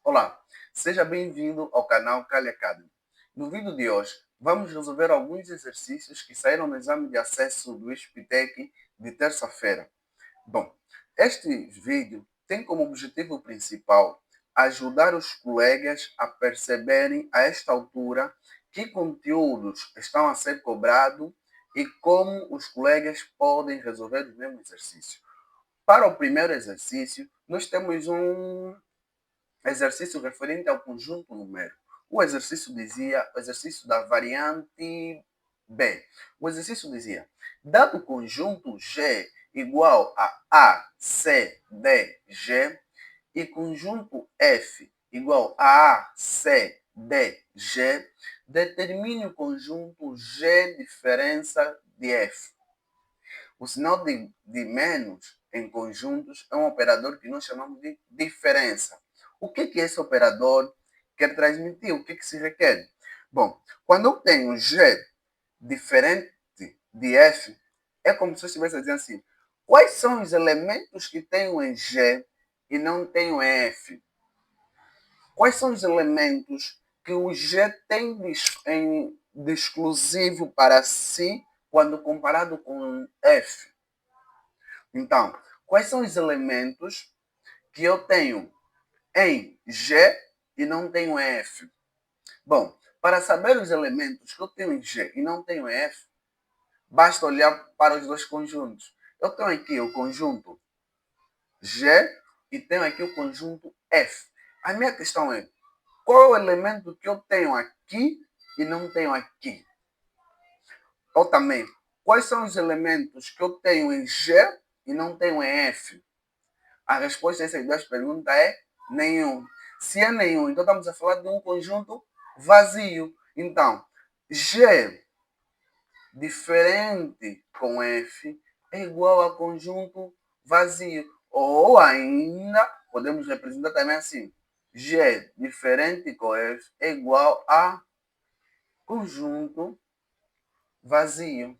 Olá, seja bem-vindo ao canal Kali Academy. No vídeo de hoje, vamos resolver alguns exercícios que saíram no exame de acesso do ISPTEC de terça-feira. Bom, este vídeo tem como objetivo principal ajudar os colegas a perceberem a esta altura que conteúdos estão a ser cobrados e como os colegas podem resolver o mesmo exercício. Para o primeiro exercício, nós temos um exercício referente ao conjunto numérico. O exercício dizia, o exercício da variante B. O exercício dizia, dado o conjunto G igual a C, D, G, e conjunto F igual a C, D, G, determine o conjunto G diferença de F. O sinal de menos em conjuntos é um operador que nós chamamos de diferença. O que esse operador quer transmitir? O que se requer? Bom, quando eu tenho G diferente de F, é como se eu estivesse dizendo assim, quais são os elementos que tenho em G e não tenho em F? Quais são os elementos que o G tem de exclusivo para si quando comparado com F? Então, quais são os elementos que eu tenho em G e não tenho em F? Bom, para saber os elementos que eu tenho em G e não tenho em F, basta olhar para os dois conjuntos. Eu tenho aqui o conjunto G e tenho aqui o conjunto F. A minha questão é, qual é o elemento que eu tenho aqui e não tenho aqui? Ou também, quais são os elementos que eu tenho em G e não tenho em F? A resposta a essas duas perguntas é nenhum. Se é nenhum, então estamos a falar de um conjunto vazio. Então, G diferente com F é igual a conjunto vazio. Ou ainda, podemos representar também assim, G diferente com F é igual a conjunto vazio.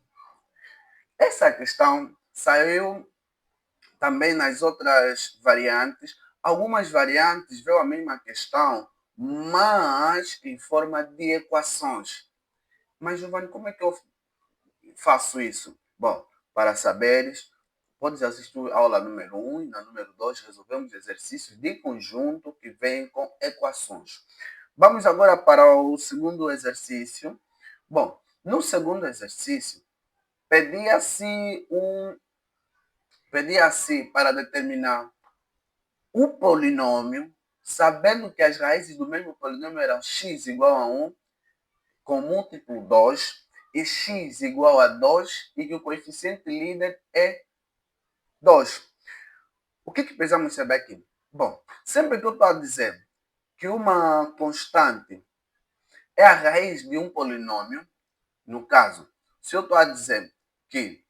Essa questão saiu também nas outras variantes. Algumas variantes veio a mesma questão, mas em forma de equações. Mas, Giovanni, como é que eu faço isso? Bom, para saberes, podes assistir a aula número 1 e na número 2 resolvemos exercícios de conjunto que vêm com equações. Vamos agora para o segundo exercício. Bom, no segundo exercício, pedia-se para determinar o polinômio, sabendo que as raízes do mesmo polinômio eram x igual a 1, com múltiplo 2, e x igual a 2, e que o coeficiente líder é 2. O que precisamos saber aqui? Bom, sempre que eu estou a dizer que uma constante é a raiz de um polinômio, no caso, se eu estou a dizer que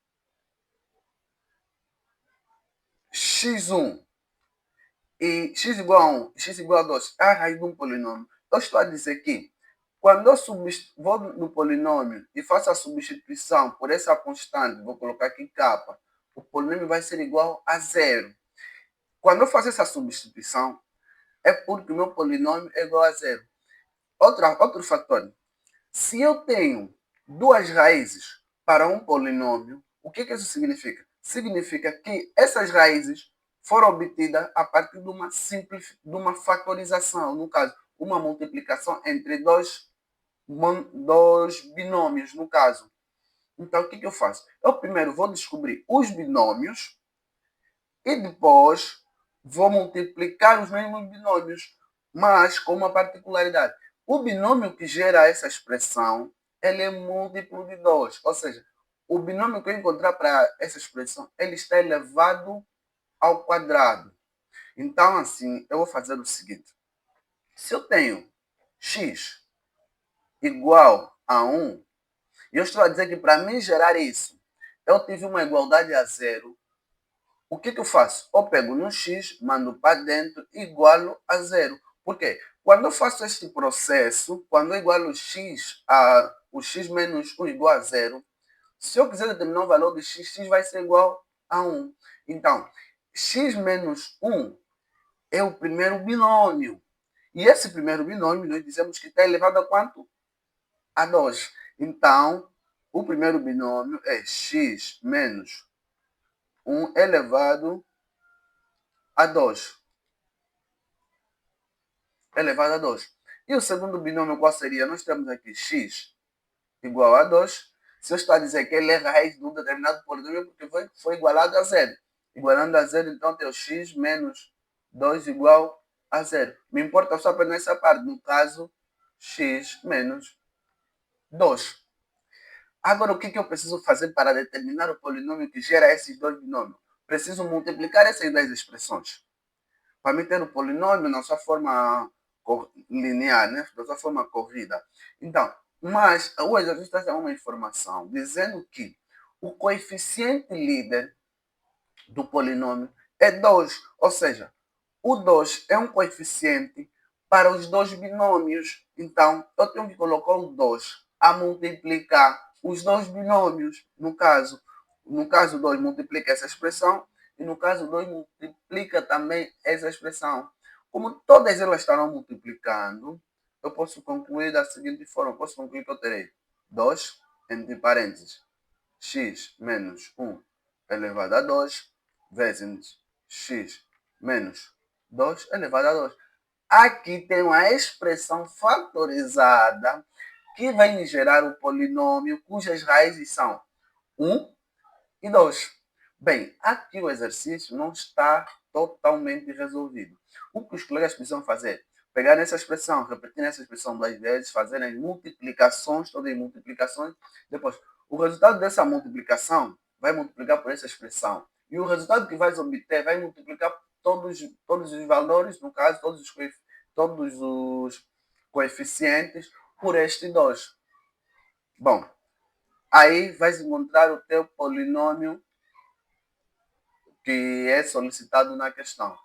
x1 e x igual a 1, x igual a 2 é a raiz de um polinômio, eu estou a dizer que quando eu vou no polinômio e faço a substituição por essa constante, vou colocar aqui k, o polinômio vai ser igual a zero. Quando eu faço essa substituição, é porque o meu polinômio é igual a zero. Outro fator, se eu tenho duas raízes para um polinômio, o que isso significa? Significa que essas raízes foram obtidas a partir de uma fatorização, no caso, uma multiplicação entre dois binômios, no caso. Então, o que eu faço? Eu primeiro vou descobrir os binômios e depois vou multiplicar os mesmos binômios, mas com uma particularidade. O binômio que gera essa expressão, ele é múltiplo de 2. Ou seja, o binômio que eu encontrar para essa expressão, ele está elevado ao quadrado. Então, assim, eu vou fazer o seguinte. Se eu tenho x igual a 1, e eu estou a dizer que para mim gerar isso, eu tive uma igualdade a zero. O que eu faço? Eu pego no x, mando para dentro, igualo a zero. Por quê? Quando eu faço este processo, quando eu igualo o x menos 1 igual a zero, se eu quiser determinar o valor de x, x vai ser igual a 1. Então, x menos 1 é o primeiro binômio. E esse primeiro binômio, nós dizemos que está elevado a quanto? A 2. Então, o primeiro binômio é x menos 1 elevado a 2. Elevado a 2. E o segundo binômio qual seria? Nós temos aqui x igual a 2. Se eu estou a dizer que ele é raiz de um determinado polinômio, porque foi igualado a zero. Igualando a zero, então tem o x menos 2 igual a zero. Me importa só apenas essa parte. No caso, x menos 2. Agora, o que eu preciso fazer para determinar o polinômio que gera esses dois binômios? Preciso multiplicar essas duas expressões. Para mim ter o polinômio na sua forma linear, né? Na sua forma corrida. Então, mas o exercício traz uma informação dizendo que o coeficiente líder do polinômio é 2. Ou seja, o 2 é um coeficiente para os dois binômios. Então, eu tenho que colocar o 2 a multiplicar os dois binômios. No caso 2 multiplica essa expressão e no caso 2 multiplica também essa expressão. Como todas elas estarão multiplicando, eu posso concluir da seguinte forma. Eu posso concluir que eu terei 2, entre parênteses, x menos 1 elevado a 2 vezes x menos 2 elevado a 2. Aqui tem uma expressão fatorizada que vai me gerar o polinômio cujas raízes são 1 e 2. Bem, aqui o exercício não está totalmente resolvido. O que os colegas precisam fazer? Pegar essa expressão, repetir essa expressão duas vezes, fazer as multiplicações, todas as multiplicações. Depois, o resultado dessa multiplicação vai multiplicar por essa expressão. E o resultado que vais obter vai multiplicar todos os valores, no caso, todos os coeficientes, por este 2. Bom, aí vais encontrar o teu polinômio que é solicitado na questão.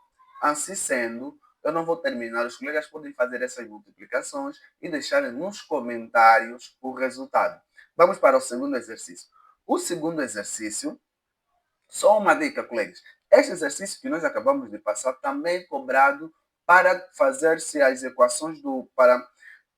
Assim sendo, eu não vou terminar. Os colegas podem fazer essas multiplicações e deixarem nos comentários o resultado. Vamos para o segundo exercício. O segundo exercício, só uma dica, colegas. Este exercício que nós acabamos de passar também é cobrado para fazer-se as equações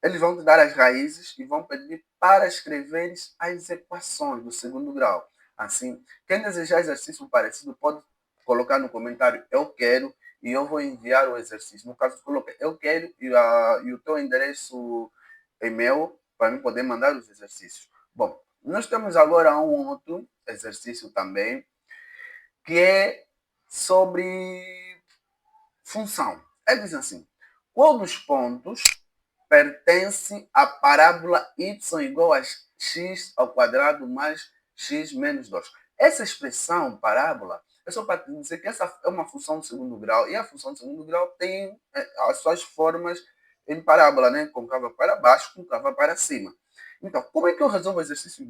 eles vão te dar as raízes e vão pedir para escreveres as equações do segundo grau. Assim, quem desejar exercício parecido pode colocar no comentário eu quero e eu vou enviar o exercício. No caso, coloca eu quero e o teu endereço e-mail para mim poder mandar os exercícios. Bom, nós temos agora um outro exercício também que é sobre função. Ele diz assim, qual dos pontos pertence à parábola y igual a x ao quadrado mais x menos 2. Essa expressão, parábola, é só para dizer que essa é uma função de segundo grau, e a função de segundo grau tem as suas formas em parábola, né? Côncava para baixo, côncava para cima. Então, como é que eu resolvo o exercício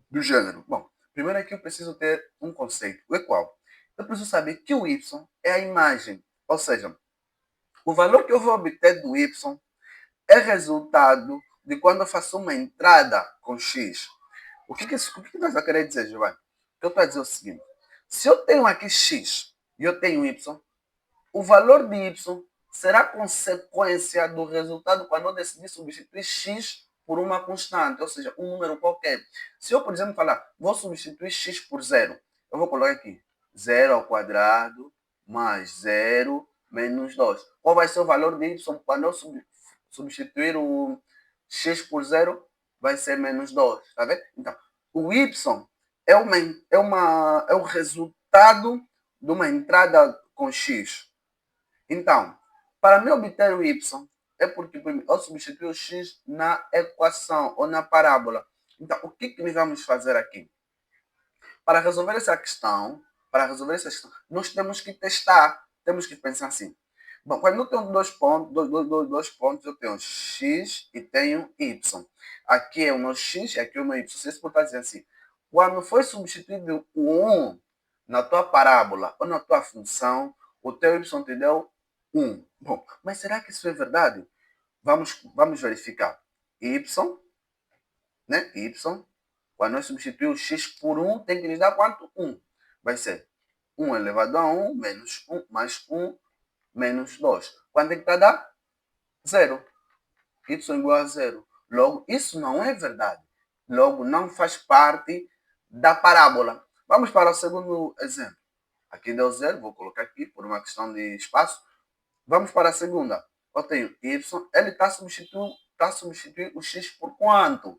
do gênero? Bom, primeiro aqui eu preciso ter um conceito, o qual eu preciso saber que o y é a imagem, ou seja, o valor que eu vou obter do y é resultado de quando eu faço uma entrada com x. O que nós vamos querer dizer, Giovanni? O que eu estou a dizer é o seguinte. Se eu tenho aqui x e eu tenho y, o valor de y será consequência do resultado quando eu decidir substituir x por uma constante, ou seja, um número qualquer. Se eu, por exemplo, falar, vou substituir x por zero, eu vou colocar aqui 0 ao quadrado mais 0 menos 2. Qual vai ser o valor de y quando eu substituir o x por zero? Vai ser menos 2, tá vendo? Então, o y é o resultado de uma entrada com x. Então, para me obter o y, é porque eu substituo o x na equação ou na parábola. Então, o que nós vamos fazer aqui? Para resolver essa questão, nós temos que testar. Temos que pensar assim. Bom, quando eu tenho dois pontos, eu tenho x e tenho y. Aqui é o meu x e aqui é o meu y. Você pode dizer assim, quando foi substituído o 1 na tua parábola ou na tua função, o teu y te deu 1. Bom, mas será que isso é verdade? Vamos verificar. Y, né? Y, quando nós substituímos x por 1, tem que nos dar quanto? 1. Vai ser 1 elevado a 1 menos 1 mais 1 menos 2. Quanto é que está a dar? zero. Y igual a zero. Logo, isso não é verdade. Logo, não faz parte da parábola. Vamos para o segundo exemplo. Aqui deu zero, vou colocar aqui por uma questão de espaço. Vamos para a segunda. Eu tenho y, ele está substituindo o x por quanto?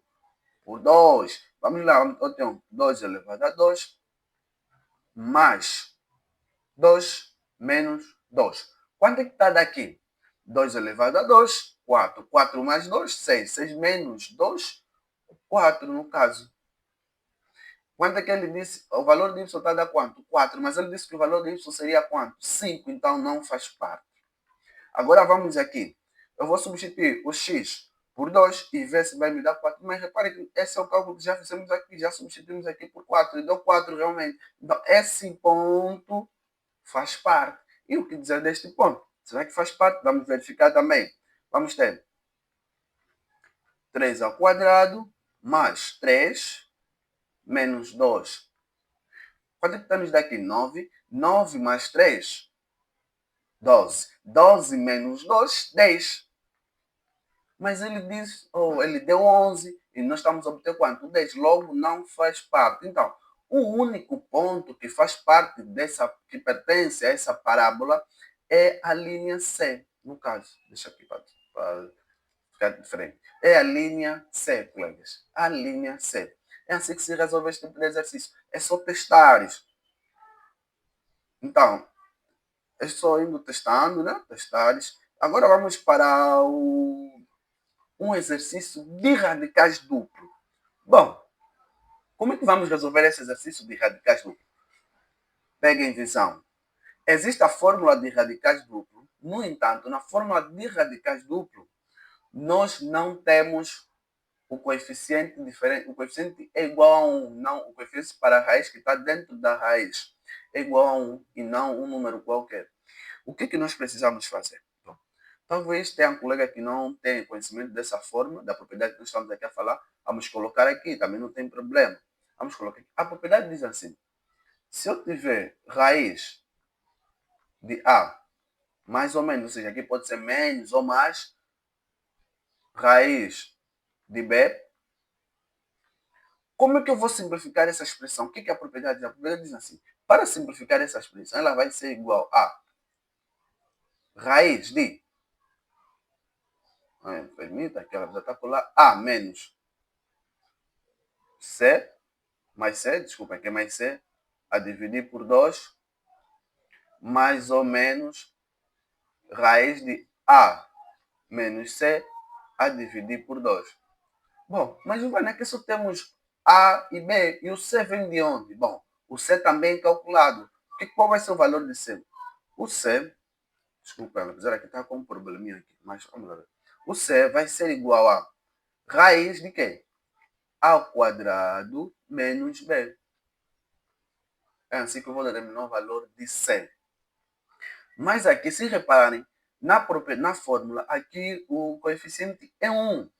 Por 2. Vamos lá, eu tenho 2 elevado a 2 mais 2 menos 2. Quanto é que está daqui? 2 elevado a 2, 4. 4 mais 2, 6. 6 menos 2, 4 no caso. Quanto é que ele disse? O valor de y está a quanto? 4. Mas ele disse que o valor de y seria quanto? 5. Então não faz parte. Agora vamos aqui. Eu vou substituir o x por 2 e ver se vai me dar 4. Mas repare que esse é o cálculo que já fizemos aqui. Já substituímos aqui por 4 e deu 4 realmente. Então esse ponto faz parte. E o que dizer deste ponto? Será que faz parte? Vamos verificar também. Vamos ter 3 ao quadrado mais 3 menos 2. Quanto é que temos daqui? 9. 9 mais 3, 12. 12 menos 2, 10. Mas ele diz, ele deu 11 e nós estamos a obter quanto? 10. Logo, não faz parte. Então, o único ponto que faz parte que pertence a essa parábola é a linha C, no caso. Deixa aqui para ficar diferente. É a linha C, colegas. A linha C. É assim que se resolve este tipo de exercício. É só testar isso. Então, é só indo testando, né? Testares. Agora vamos para um exercício de radicais duplo. Bom, como é que vamos resolver esse exercício de radicais duplo? Peguem visão. Existe a fórmula de radicais duplo. No entanto, na fórmula de radicais duplo, nós não temos o coeficiente diferente. O coeficiente é igual a 1. Não, o coeficiente para a raiz que está dentro da raiz é igual a 1 e não um número qualquer. O que nós precisamos fazer? Bom, talvez tenha um colega que não tenha conhecimento dessa forma, da propriedade que nós estamos aqui a falar. Vamos colocar aqui, também não tem problema. Vamos colocar aqui. A propriedade diz assim: se eu tiver raiz de A, mais ou menos, ou seja, aqui pode ser menos ou mais, raiz de B, como é que eu vou simplificar essa expressão? O que é a propriedade? A propriedade diz assim: para simplificar essa expressão, ela vai ser igual a raiz de, permita que ela já está por lá, A menos C, mais C, desculpa, aqui é mais C, a dividir por 2, mais ou menos raiz de A menos C a dividir por 2. Bom, mas Giovanni, aqui só temos A e B, e o C vem de onde? Bom, o C também é calculado. Qual vai ser o valor de C? O C, desculpa, apesar que está com um probleminha aqui, mas vamos lá. O C vai ser igual a raiz de quê? A ao quadrado menos B. É assim que eu vou determinar o valor de C. Mas aqui, se reparem, na fórmula, aqui o coeficiente é 1.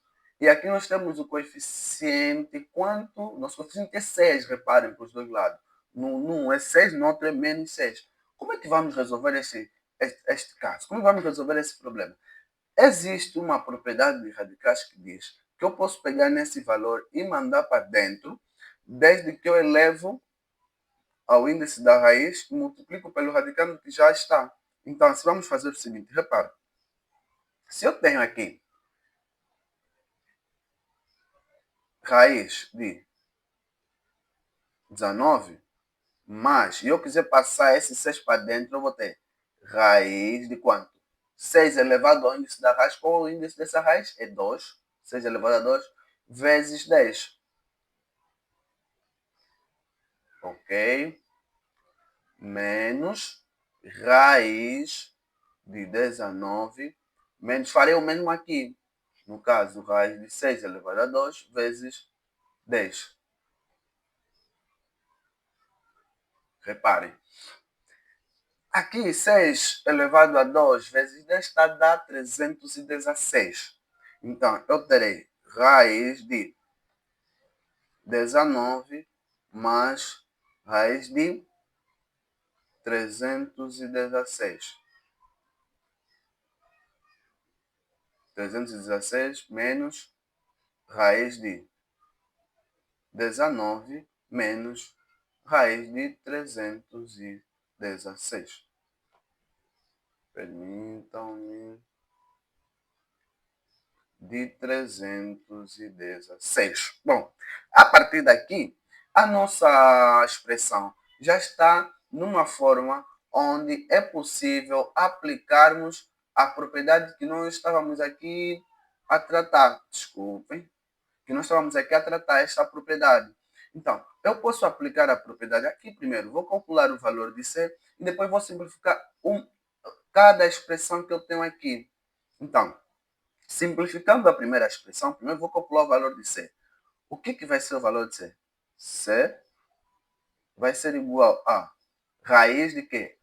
E aqui nós temos o coeficiente quanto? Nosso coeficiente é 6, reparem, para os dois lados. Num é 6, no outro é menos 6. Como é que vamos resolver este caso? Como vamos resolver esse problema? Existe uma propriedade de radicais que diz que eu posso pegar nesse valor e mandar para dentro, desde que eu elevo ao índice da raiz e multiplico pelo radical que já está. Então, se vamos fazer o seguinte, repara. Se eu tenho aqui raiz de 19, mas eu quiser passar esse 6 para dentro, eu vou ter raiz de quanto? 6 elevado ao índice da raiz. Qual é o índice dessa raiz? É 2. 6 elevado a 2 vezes 10. Ok? Menos raiz de 19, menos, farei o mesmo aqui. No caso, raiz de 6 elevado a 2 vezes 10. Reparem. Aqui, 6 elevado a 2 vezes 10 está a dar 316. Então, eu terei raiz de 19 mais raiz de 316. 316 menos raiz de 19 menos raiz de 316. Permitam-me. De 316. Bom, a partir daqui, a nossa expressão já está numa forma onde é possível aplicarmos a propriedade que nós estávamos aqui a tratar. Desculpem, que nós estávamos aqui a tratar esta propriedade. Então, eu posso aplicar a propriedade aqui primeiro. Vou calcular o valor de C e depois vou simplificar cada expressão que eu tenho aqui. Então, simplificando a primeira expressão, primeiro vou calcular o valor de C. O que vai ser o valor de C? C vai ser igual a raiz de quê?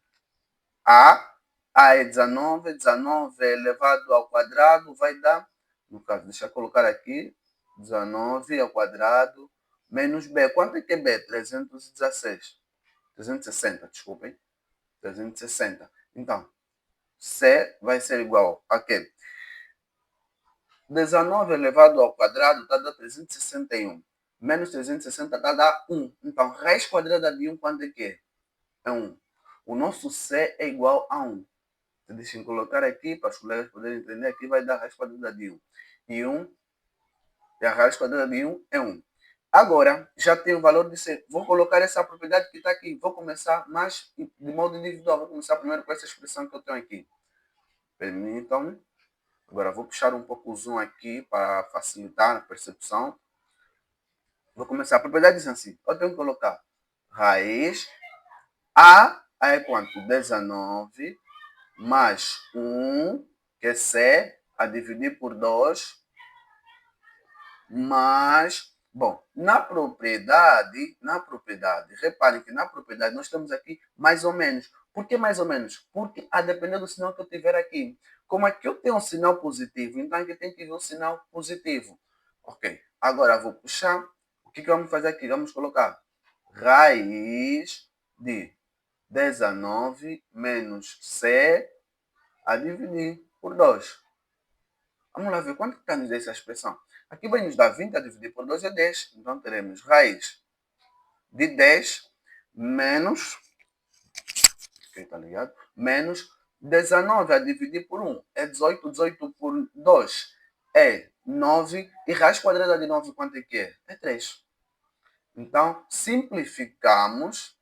A é 19, 19 elevado ao quadrado vai dar, no caso, deixa eu colocar aqui, 19 ao quadrado menos B. Quanto é que é B? 316. 360, desculpem. 360. Então, C vai ser igual a quê? 19 elevado ao quadrado está a dar 361. Menos 360 está a dar 1. Então, raiz quadrada de 1 quanto é que é? É 1. O nosso C é igual a 1. Deixa eu colocar aqui para os colegas poderem entender. Aqui vai dar raiz quadrada de 1. E 1, e a raiz quadrada de 1 é 1. Agora, já tem o valor de C. Vou colocar essa propriedade que está aqui. Vou começar mais de modo individual. Vou começar primeiro com essa expressão que eu tenho aqui. Permitam-me. Agora vou puxar um pouco o zoom aqui para facilitar a percepção. Vou começar. A propriedade diz assim. Eu tenho que colocar raiz. A é quanto? 19 mais 1, que é C, a dividir por 2, mais... Bom, na propriedade, reparem que na propriedade nós temos aqui mais ou menos. Por que mais ou menos? Porque a depender do sinal que eu tiver aqui. Como aqui eu tenho um sinal positivo, então aqui tem que vir um sinal positivo. Ok, agora vou puxar. O que vamos fazer aqui? Vamos colocar raiz de 19 menos C a dividir por 2. Vamos lá ver quanto está nos dar essa expressão. Aqui vai nos dar 20 a dividir por 2 é 10. Então teremos raiz de 10 menos, tá ligado? Menos 19 a dividir por 1 é 18. 18 por 2 é 9. E raiz quadrada de 9 quanto é que é? É 3. Então simplificamos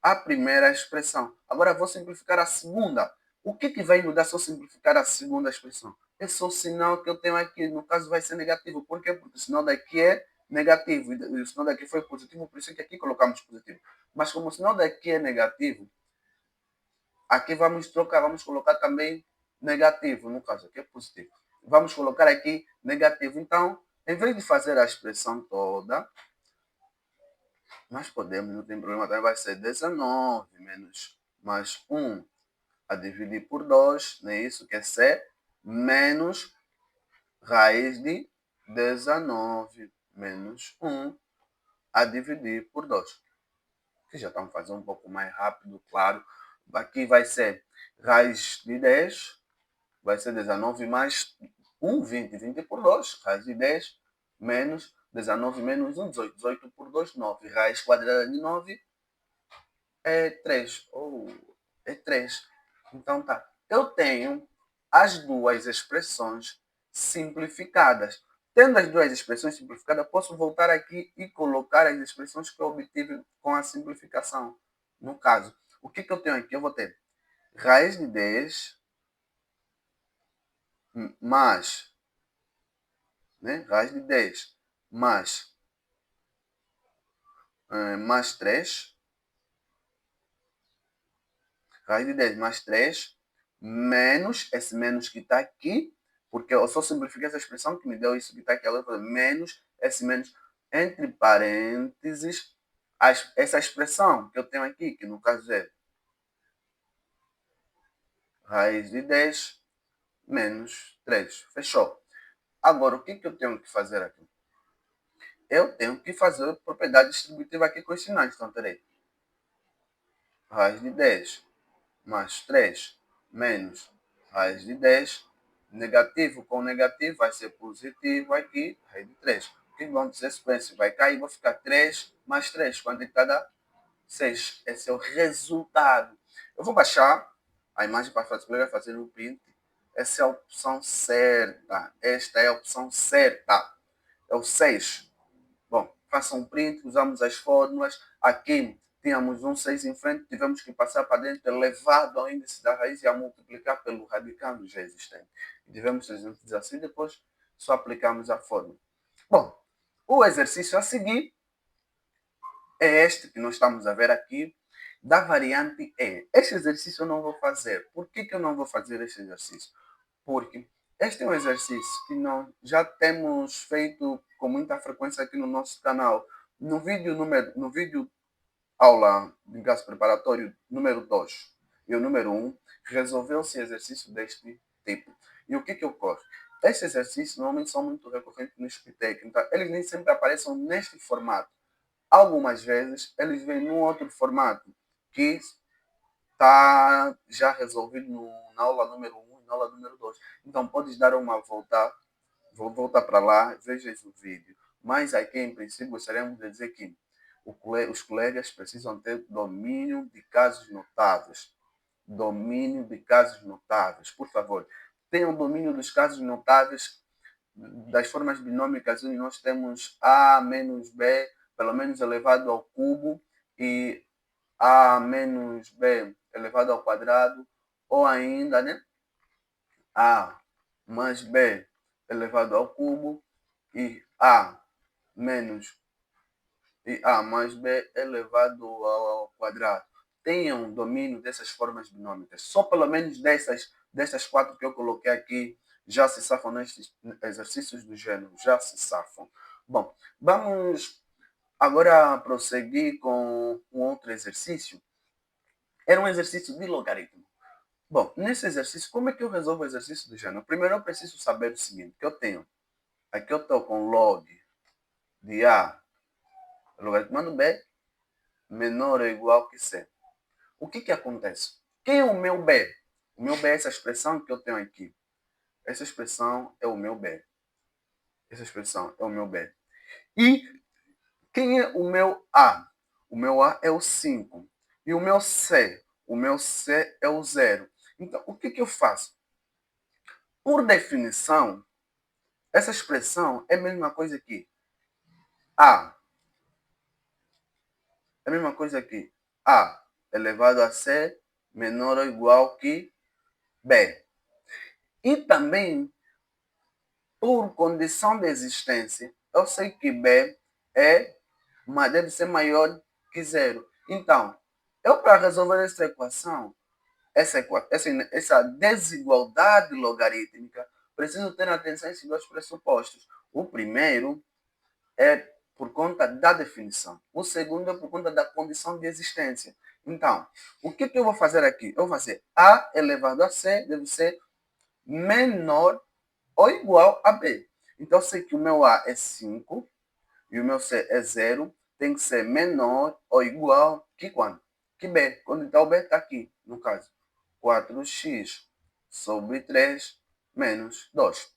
a primeira expressão. Agora vou simplificar a segunda. O que vai mudar se eu simplificar a segunda expressão? É só o sinal que eu tenho aqui. No caso vai ser negativo. Por quê? Porque o sinal daqui é negativo. E o sinal daqui foi positivo, por isso que aqui colocamos positivo. Mas como o sinal daqui é negativo, aqui vamos trocar, vamos colocar também negativo. No caso aqui é positivo. Vamos colocar aqui negativo. Então, em vez de fazer a expressão toda, nós podemos, não tem problema, também vai ser 19 menos mais 1 a dividir por 2, não é isso que é C, menos raiz de 19 menos 1 a dividir por 2. Que já estamos fazendo um pouco mais rápido, claro. Aqui vai ser raiz de 10, vai ser 19 mais 1, 20. 20 por 2, raiz de 10 menos 19 menos 1, 18. 18 por 2, 9. Raiz quadrada de 9 é 3. É 3. Então tá. Eu tenho as duas expressões simplificadas. Tendo as duas expressões simplificadas, posso voltar aqui e colocar as expressões que eu obtive com a simplificação. No caso, o que eu tenho aqui? Eu vou ter raiz de 10 mais, né? Raiz de 10 mais 3. Raiz de 10 mais 3 menos esse menos que está aqui, porque eu só simplifiquei essa expressão que me deu isso que está aqui agora, menos esse menos, entre parênteses, essa expressão que eu tenho aqui, que no caso é raiz de 10 menos 3. Fechou? Agora, o que eu tenho que fazer aqui? Eu tenho que fazer a propriedade distributiva aqui com os sinais. Então, peraí. Raiz de 10 mais 3 menos raiz de 10. Negativo com negativo vai ser positivo aqui, raiz de 3. O que vão dizer sequência? Vai cair, vai ficar 3 mais 3. Quanto é que dá? 6. Esse é o resultado. Eu vou baixar a imagem para fazer um print. Essa é a opção certa. Esta é a opção certa. É o 6. Bom, façam um print, usamos as fórmulas. Aqui tínhamos um 6 em frente, tivemos que passar para dentro, elevado ao índice da raiz e a multiplicar pelo radicando já existente. E tivemos 300 assim, depois só aplicamos a fórmula. Bom, o exercício a seguir é este que nós estamos a ver aqui, da variante E. Este exercício eu não vou fazer. Por que eu não vou fazer este exercício? Porque este é um exercício que nós já temos feito com muita frequência aqui no nosso canal. No vídeo aula de gás preparatório número 2 e o número 1, resolveu-se exercício deste tipo. E o que ocorre? Estes exercícios normalmente são muito recorrentes no SPTEC, então eles nem sempre aparecem neste formato. Algumas vezes eles vêm num outro formato que está já resolvido na aula número 1 e na aula número 2. Então podes dar uma volta, vou voltar para lá, vejas o vídeo. Mas aqui, em princípio, gostaríamos de dizer que os colegas precisam ter domínio de casos notáveis. Domínio de casos notáveis. Por favor, tenham domínio dos casos notáveis das formas binômicas, onde nós temos a menos b, pelo menos elevado ao cubo, e a menos b elevado ao quadrado, ou ainda, né, a mais b elevado ao cubo e a menos e a mais b elevado ao quadrado. Tenham domínio dessas formas binômicas. Só pelo menos destas quatro que eu coloquei aqui já se safam nestes exercícios do gênero, já se safam. Bom, vamos agora prosseguir com um outro exercício. Era um exercício de logaritmo. Bom, nesse exercício, como é que eu resolvo o exercício do gênero? Primeiro eu preciso saber o seguinte, que eu tenho, aqui eu estou com log de A logaritmando B menor ou igual que C. O que acontece? Quem é o meu B? O meu B é essa expressão que eu tenho aqui. Essa expressão é o meu B. Essa expressão é o meu B. E quem é o meu A? O meu A é o 5. E o meu C? O meu C é o 0. Então, o que eu faço? Por definição, essa expressão é a mesma coisa que A. É a mesma coisa que A elevado a C menor ou igual que B. E também, por condição de existência, eu sei que B deve ser maior que 0. Então, eu para resolver essa equação, essa desigualdade logarítmica, preciso ter atenção a esses dois pressupostos. O primeiro é por conta da definição. O segundo é por conta da condição de existência. Então, o que eu vou fazer aqui? Eu vou fazer A elevado a C deve ser menor ou igual a B. Então, eu sei que o meu A é 5 e o meu C é 0. Tem que ser menor ou igual que quanto? Que B. Quando está o B, está aqui, no caso. 4x sobre 3 menos 2.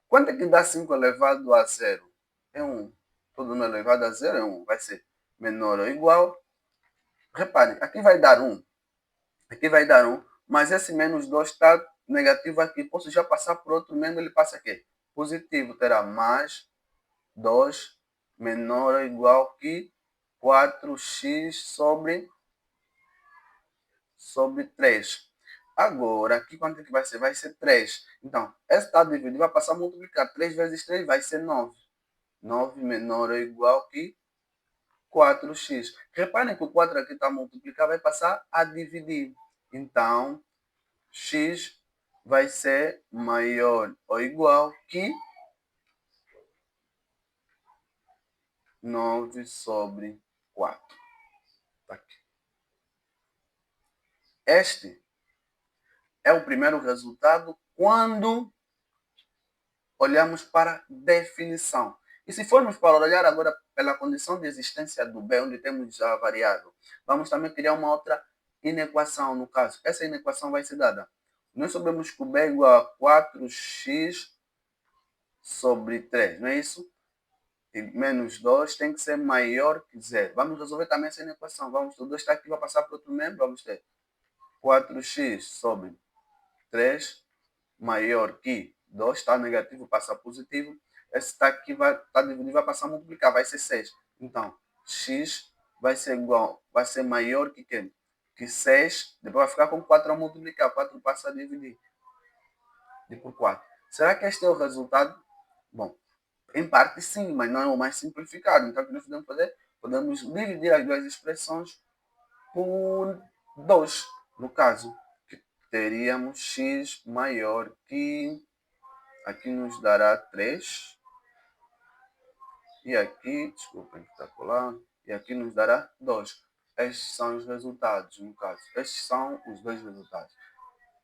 Quanto é que dá 5 elevado a 0? É 1. Todo número elevado a 0 é 1. Vai ser menor ou igual. Repare, aqui vai dar 1. Aqui vai dar 1. Mas esse menos 2 está negativo aqui. Posso já passar por outro menos, ele passa aqui. Positivo terá mais 2 menor ou igual que 4x sobre 3. Agora, aqui quanto é que vai ser? Vai ser 3. Então, essa está dividido, vai passar a multiplicar. 3 vezes 3 vai ser 9. 9 menor ou igual que 4x. Reparem que o 4 aqui está a multiplicar, vai passar a dividir. Então, x vai ser maior ou igual que 9 sobre 4. Tá aqui. Este é o primeiro resultado quando olhamos para definição. E se formos para olhar agora pela condição de existência do B, onde temos a variável, vamos também criar uma outra inequação, no caso. Essa inequação vai ser dada Nós sabemos que o b é igual a 4x sobre 3, não é isso? E menos 2 tem que ser maior que 0. Vamos resolver também essa equação. Vamos, o 2 está aqui, vai passar para outro membro. Vamos ter 4x sobre 3 maior que 2, está negativo, passa positivo. Esse está aqui, vai estar dividido, vai passar a multiplicar, vai ser 6. Então, x vai ser igual, vai ser maior que quem? Que 6, depois vai ficar com 4 a multiplicar, 4 passa a dividir por 4. Será que este é o resultado? Bom, em parte sim, mas não é o mais simplificado. Então, o que nós podemos fazer? Podemos dividir as duas expressões por 2. No caso, que teríamos x maior que... Aqui nos dará 3. E aqui, desculpem que está por lá. E aqui nos dará 2. Estes são os resultados, no caso. Estes são os dois resultados.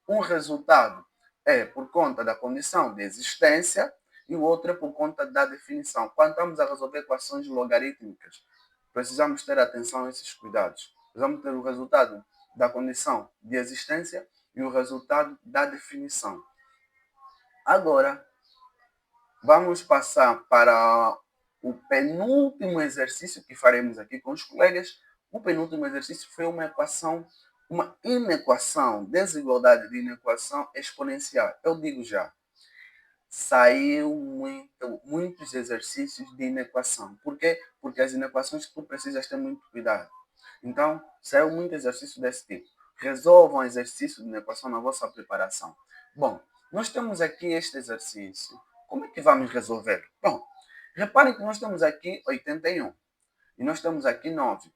Um resultado é por conta da condição de existência e o outro é por conta da definição. Quando estamos a resolver equações logarítmicas, precisamos ter atenção a esses cuidados. Precisamos ter o resultado da condição de existência e o resultado da definição. Agora, vamos passar para o penúltimo exercício que faremos aqui com os colegas. O penúltimo exercício foi uma equação, uma inequação, desigualdade de inequação exponencial. Eu digo já, saiu muitos exercícios de inequação. Por quê? Porque as inequações tu precisas ter muito cuidado. Então, saiu muito exercício desse tipo. Resolvam exercício de inequação na vossa preparação. Bom, nós temos aqui este exercício. Como é que vamos resolver? Bom, reparem que nós temos aqui 81 e nós temos aqui 9.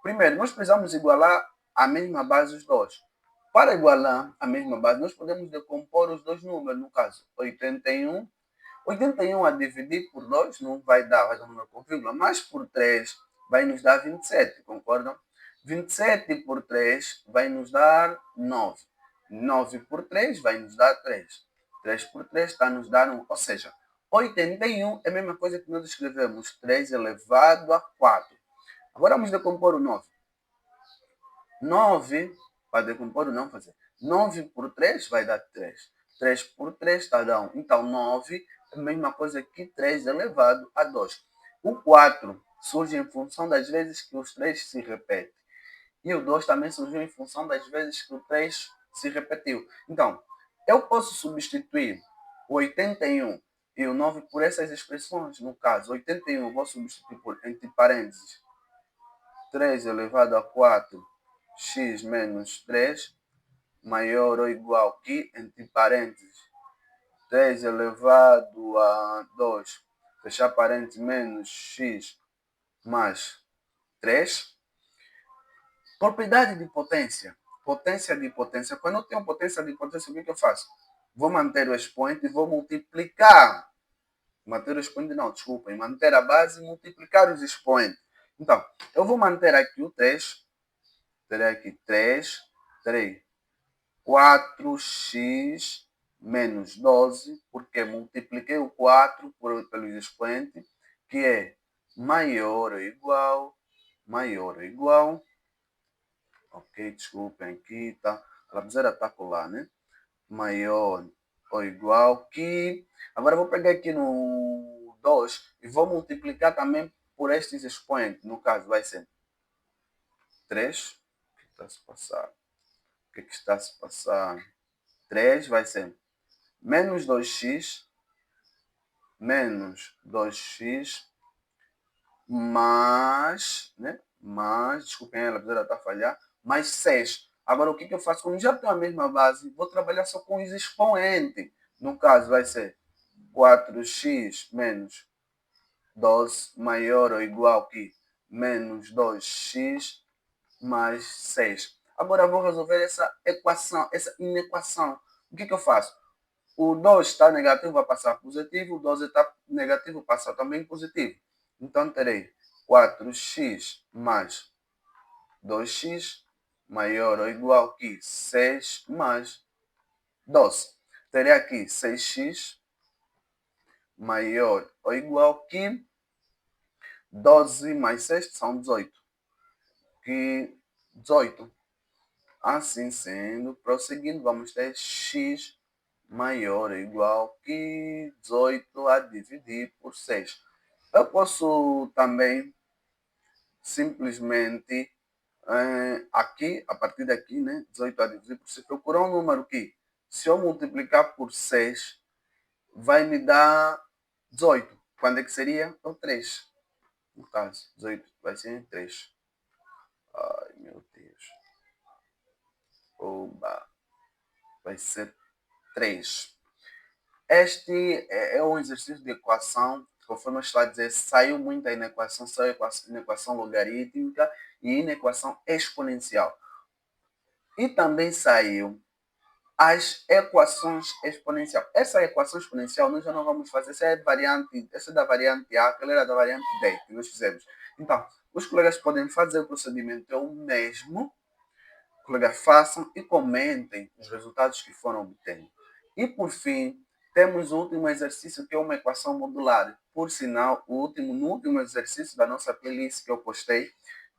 Primeiro, nós precisamos igualar a mesma base os dois. Para igualar a mesma base, nós podemos decompor os dois números, no caso, 81. 81 a dividir por 2 não vai dar um número com vírgula, mas por 3 vai nos dar 27, concordam? 27 por 3 vai nos dar 9. 9 por 3 vai nos dar 3. 3 por 3 está a nos dar 1. Ou seja, 81 é a mesma coisa que nós escrevemos 3 elevado a 4. Agora vamos decompor o 9. 9, para decompor o não fazer. 9 por 3 vai dar 3. 3 por 3 está a dar 1. Então, 9 é a mesma coisa que 3 elevado a 2. O 4 surge em função das vezes que os 3 se repetem. E o 2 também surgiu em função das vezes que o 3 se repetiu. Então, eu posso substituir o 81 e o 9 por essas expressões. No caso, 81 eu vou substituir por, entre parênteses, 3 elevado a 4 x menos 3 maior ou igual que, entre parênteses, 3 elevado a 2, fechar parênteses, menos x mais 3. Propriedade de potência. Potência de potência. Quando eu tenho potência de potência, o que eu faço? Vou manter o expoente e vou multiplicar. Manter o expoente não, desculpem. Manter a base e multiplicar os expoentes. Então, eu vou manter aqui o 3. Terei aqui 3. Terei 4x menos 12, porque multipliquei o 4 pelo expoente, que é maior ou igual, ok, desculpem aqui, tá? A lapiseira está colar, né? Maior ou igual que... Agora vou pegar aqui no 2 e vou multiplicar também por estes expoentes. No caso, vai ser 3. O que está a se passar? O que está a se passar? 3 vai ser menos 2x, mais, né? Mais, desculpem, a lapiseira está a falhar, mais 6. Agora, o que eu faço? Como já tenho a mesma base, vou trabalhar só com os expoentes. No caso, vai ser 4x menos 12 maior ou igual que menos 2x mais 6. Agora, vou resolver essa equação, essa inequação. O que eu faço? O 2 está negativo, vai passar positivo. O 12 está negativo, passa também positivo. Então, terei 4x mais 2x maior ou igual que 6 mais 12. Terei aqui 6x maior ou igual que 12 mais 6 são 18. Que 18. Assim sendo, prosseguindo, vamos ter x maior ou igual que 18 a dividir por 6. Eu posso também simplesmente aqui, a partir daqui, né, 18 a dividir por 6, procurar um número que, se eu multiplicar por 6, vai me dar 18. Quando é que seria? O 3. No caso, 18 vai ser em 3. Ai, meu Deus. Oba. Vai ser 3. Este é um exercício de equação, conforme eu estou a dizer, saiu muito aí na equação, saiu na equação logarítmica e na equação exponencial. E também saiu as equações exponenciais. Essa equação exponencial nós já não vamos fazer, essa é da variante A, aquela era da variante B que nós fizemos. Então, os colegas podem fazer o procedimento é o mesmo, colegas façam e comentem os resultados que foram obtendo. E por fim, temos o último exercício que é uma equação modular. Por sinal, no último exercício da nossa playlist que eu postei,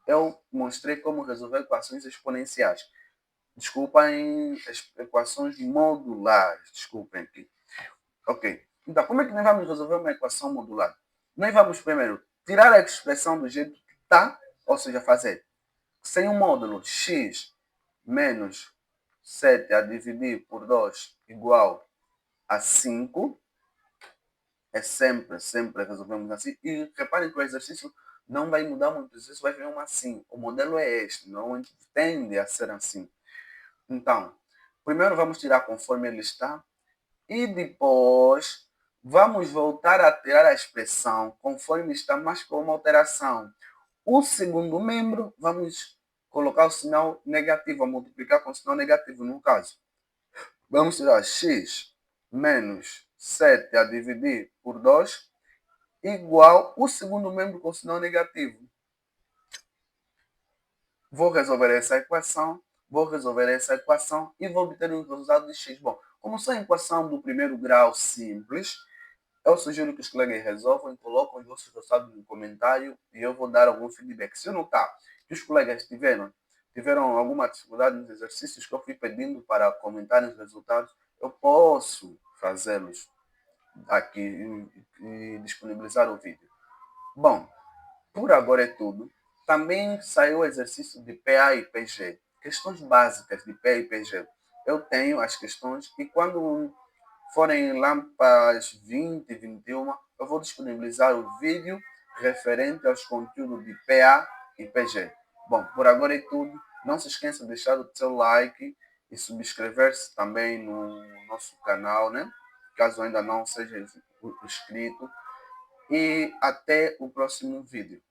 eu mostrei como resolver equações exponenciais. Desculpem, equações modulares. Desculpem aqui. Ok. Então, como é que nós vamos resolver uma equação modular? Nós vamos primeiro tirar a expressão do jeito que está, ou seja, fazer sem o módulo x menos 7 a dividir por 2 igual a 5. É sempre resolvemos assim. E reparem que o exercício não vai mudar muito. O exercício vai vir assim. O modelo é este, não tende a ser assim. Então, primeiro vamos tirar conforme ele está. E depois vamos voltar a tirar a expressão conforme está, mas com uma alteração. O segundo membro, vamos colocar o sinal negativo, multiplicar com o sinal negativo no caso. Vamos tirar x menos 7 a dividir por 2 igual o segundo membro com sinal negativo. Vou resolver essa equação e vou obter o resultado de x. Bom, como só é equação do primeiro grau simples, eu sugiro que os colegas resolvam e colocam os vossos resultados no comentário e eu vou dar algum feedback. Se eu notar que os colegas tiveram alguma dificuldade nos exercícios que eu fui pedindo para comentarem os resultados, eu posso fazê-los aqui e disponibilizar o vídeo. Bom, por agora é tudo. Também saiu o exercício de PA e PG, questões básicas de PA e PG. Eu tenho as questões e quando forem lá para as 20 e 21, eu vou disponibilizar o vídeo referente aos conteúdos de PA e PG. Bom, por agora é tudo. Não se esqueça de deixar o seu like e subscrever-se também no nosso canal, né? Caso ainda não seja inscrito. E até o próximo vídeo.